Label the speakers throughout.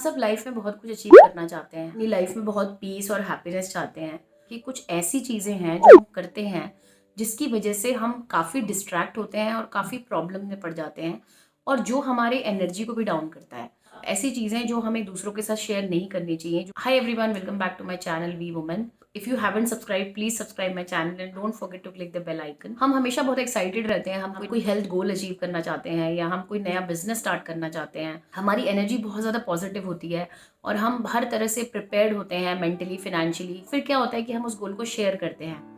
Speaker 1: सब लाइफ में बहुत कुछ अचीव करना चाहते हैं, अपनी लाइफ में बहुत पीस और हैप्पीनेस चाहते हैं कि कुछ ऐसी चीज़ें हैं जो हम करते हैं जिसकी वजह से हम काफ़ी डिस्ट्रैक्ट होते हैं और काफ़ी प्रॉब्लम में पड़ जाते हैं और जो हमारे एनर्जी को भी डाउन करता है। ऐसी चीज़ें जो हमें दूसरों के साथ शेयर नहीं करनी चाहिए। Hi everyone, welcome back to my channel we women. If you haven't subscribe, please subscribe my channel and don't forget to click the bell icon. हम हमेशा बहुत एक्साइटेड रहते हैं, हम कोई हेल्थ गोल अचीव करना चाहते हैं या हम कोई नया बिजनेस स्टार्ट करना चाहते हैं। हमारी एनर्जी बहुत ज़्यादा पॉजिटिव होती है और हम हर तरह से प्रिपेयर्ड होते हैं मेंटली, फिनेंशियली। फिर क्या होता है कि हम उस गोल को शेयर करते हैं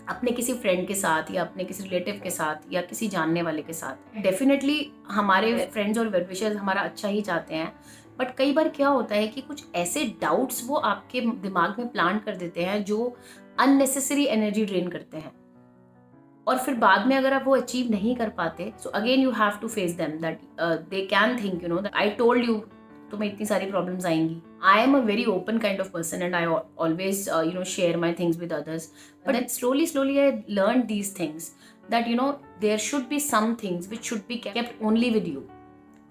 Speaker 1: अपने किसी फ्रेंड के साथ या अपने किसी रिलेटिव के साथ या किसी जानने वाले के साथ। डेफिनेटली हमारे फ्रेंड्स और वेल विशर्स हमारा अच्छा ही चाहते हैं, बट कई बार क्या होता है कि कुछ ऐसे डाउट्स वो आपके दिमाग में प्लांट कर देते हैं जो अननेसेसरी एनर्जी ड्रेन करते हैं और फिर बाद में अगर आप वो अचीव नहीं कर पाते, so again you have to face them that they can think that I told you तुम्हें इतनी सारी प्रॉब्लम्स आएंगी। I am a very open kind of person and I always share my things with others, but then slowly I learned these things that there should be some things which should be kept only with you।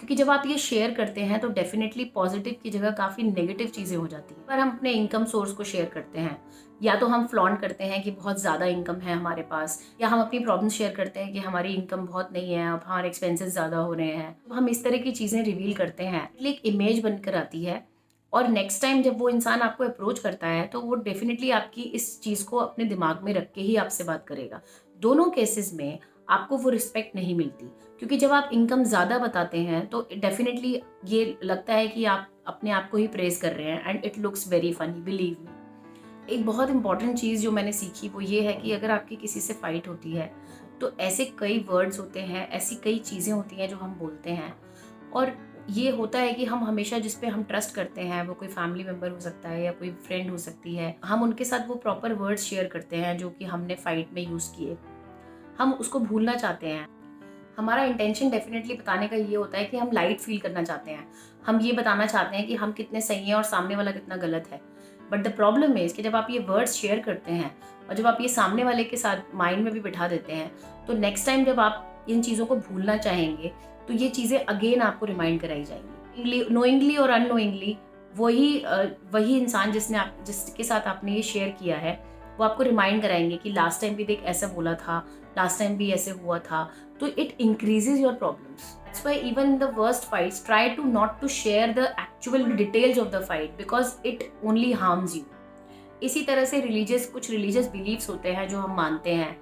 Speaker 1: क्योंकि जब आप ये share करते हैं तो definitely positive की जगह काफ़ी नेगेटिव चीज़ें हो जाती हैं। पर हम अपने इनकम सोर्स को शेयर करते हैं या तो हम फ्लॉन्ट करते हैं कि बहुत ज़्यादा इनकम है हमारे पास, या हम अपनी प्रॉब्लम शेयर करते हैं कि हमारी इनकम बहुत नहीं है, अब हमारे एक्सपेंसेस ज़्यादा हो रहे हैं। तो हम इस तरह की चीज़ें रिवील करते हैं, एक इमेज बनकर आती है और नेक्स्ट टाइम जब वो इंसान आपको अप्रोच करता है तो वो डेफिनेटली आपकी इस चीज़ को अपने दिमाग में रख के ही आपसे बात करेगा। दोनों केसेस में आपको वो रिस्पेक्ट नहीं मिलती, क्योंकि जब आप इनकम ज़्यादा बताते हैं तो डेफिनेटली ये लगता है कि आप अपने आप को ही प्रेज कर रहे हैं and it looks very funny, believe me. एक बहुत इंपॉर्टेंट चीज़ जो मैंने सीखी वो ये है कि अगर आपकी किसी से फाइट होती है तो ऐसे कई वर्ड्स होते हैं, ऐसी कई चीज़ें होती हैं जो हम बोलते हैं और ये होता है कि हम हमेशा जिस पे हम ट्रस्ट करते हैं, वो कोई फैमिली मेम्बर हो सकता है या कोई फ्रेंड हो सकती है, हम उनके साथ वो प्रॉपर वर्ड्स शेयर करते हैं जो कि हमने फाइट में यूज़ किए। हम उसको भूलना चाहते हैं। हमारा इंटेंशन डेफिनेटली बताने का ये होता है कि हम लाइट फील करना चाहते हैं, हम ये बताना चाहते हैं कि हम कितने सही हैं और सामने वाला कितना गलत है। बट द प्रॉब्लम इज कि जब आप ये वर्ड्स शेयर करते हैं और जब आप ये सामने वाले के साथ माइंड में भी बिठा देते हैं तो नेक्स्ट टाइम जब आप इन चीज़ों को भूलना चाहेंगे तो ये चीज़ें अगेन आपको रिमाइंड कराई जाएंगी। नोइंगली और अननोइंगली वही इंसान जिसके साथ आपने ये शेयर किया है वो आपको रिमाइंड कराएंगे कि लास्ट टाइम भी देख ऐसा बोला था, लास्ट टाइम भी ऐसे हुआ था। तो it increases your problems. That's why even in the worst fights try to not to share the actual details of the fight because it only harms you. इसी तरह से कुछ रिलीजियस बिलीव्स होते हैं जो हम मानते हैं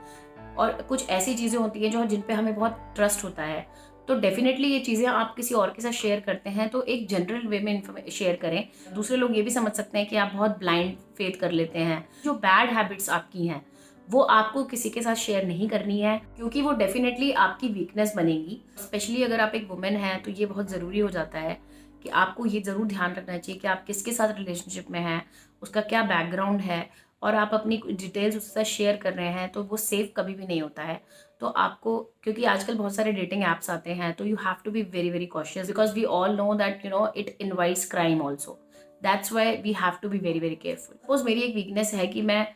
Speaker 1: और कुछ ऐसी चीज़ें होती हैं जिन पे हमें बहुत ट्रस्ट होता है। तो डेफिनेटली ये चीज़ें आप किसी और के साथ शेयर करते हैं तो एक जनरल वे में शेयर करें। दूसरे लोग ये भी समझ सकते हैं कि आप बहुत ब्लाइंड फेथ कर लेते हैं। जो बैड हैबिट्स आपकी हैं वो आपको किसी के साथ शेयर नहीं करनी है, क्योंकि वो डेफिनेटली आपकी वीकनेस बनेगी। स्पेशली अगर आप एक वुमेन हैं तो ये बहुत ज़रूरी हो जाता है कि आपको ये ज़रूर ध्यान रखना चाहिए कि आप किसके साथ रिलेशनशिप में हैं, उसका क्या बैकग्राउंड है और आप अपनी डिटेल्स उसके साथ शेयर कर रहे हैं तो वो सेफ कभी भी नहीं होता है। तो आपको, क्योंकि आजकल बहुत सारे डेटिंग ऐप्स आते हैं, तो you have to be very very cautious because we all know that it invites crime also. That's why we have to be very very careful. Suppose मेरी एक वीकनेस है कि मैं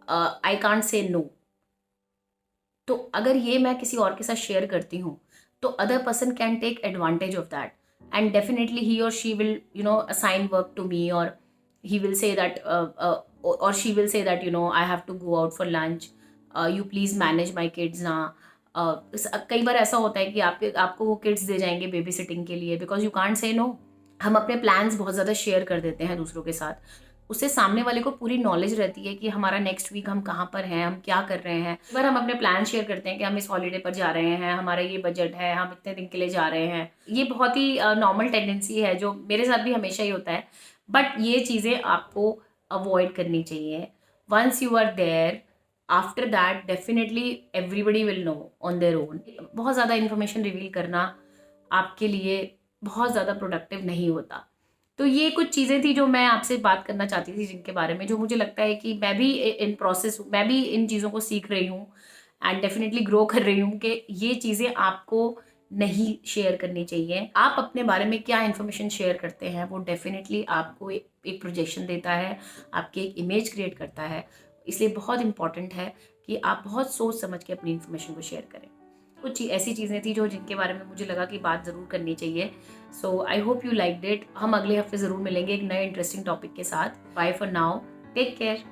Speaker 1: आई कांट से नो, तो अगर ये मैं किसी और के साथ शेयर करती हूँ तो other person can take advantage of that and definitely he और she will assign work to me और he will say that or she will say that I have to go out for lunch, you please manage my kids ना। कई बार ऐसा होता है कि आपको वो किड्स दे जाएंगे बेबी सिटिंग के लिए because you can't say no. हम अपने प्लान्स बहुत ज़्यादा शेयर कर देते हैं दूसरों के साथ, उससे सामने वाले को पूरी नॉलेज रहती है कि हमारा नेक्स्ट वीक हम कहाँ पर हैं, हम क्या कर रहे हैं। एक बार हम अपने प्लान शेयर करते हैं कि हम इस हॉलीडे पर जा रहे हैं, हमारा ये बजट है, हम इतने दिन के लिए जा रहे हैं। ये बहुत ही नॉर्मल टेंडेंसी है जो मेरे साथ भी हमेशा ही होता है, बट ये चीज़ें आपको अवॉइड करनी चाहिए। Once you are there, after that definitely everybody will know on their own. बहुत ज़्यादा इन्फॉर्मेशन रिवील करना आपके लिए बहुत ज़्यादा प्रोडक्टिव नहीं होता। तो ये कुछ चीज़ें थी जो मैं आपसे बात करना चाहती थी, जिनके बारे में जो मुझे लगता है कि मैं भी मैं भी इन चीज़ों को सीख रही हूँ एंड डेफिनेटली ग्रो कर रही हूँ कि ये चीज़ें आपको नहीं शेयर करनी चाहिए। आप अपने बारे में क्या इन्फॉर्मेशन शेयर करते हैं वो डेफिनेटली आपको एक प्रोजेक्शन देता है, आपकी एक इमेज क्रिएट करता है। इसलिए बहुत इंपॉर्टेंट है कि आप बहुत सोच समझ के अपनी इन्फॉर्मेशन को शेयर करें। कुछ ऐसी चीज़ें थी जो जिनके बारे में मुझे लगा कि बात ज़रूर करनी चाहिए। So I hope you liked it. हम अगले हफ्ते ज़रूर मिलेंगे एक नए इंटरेस्टिंग टॉपिक के साथ। Bye for now, take care.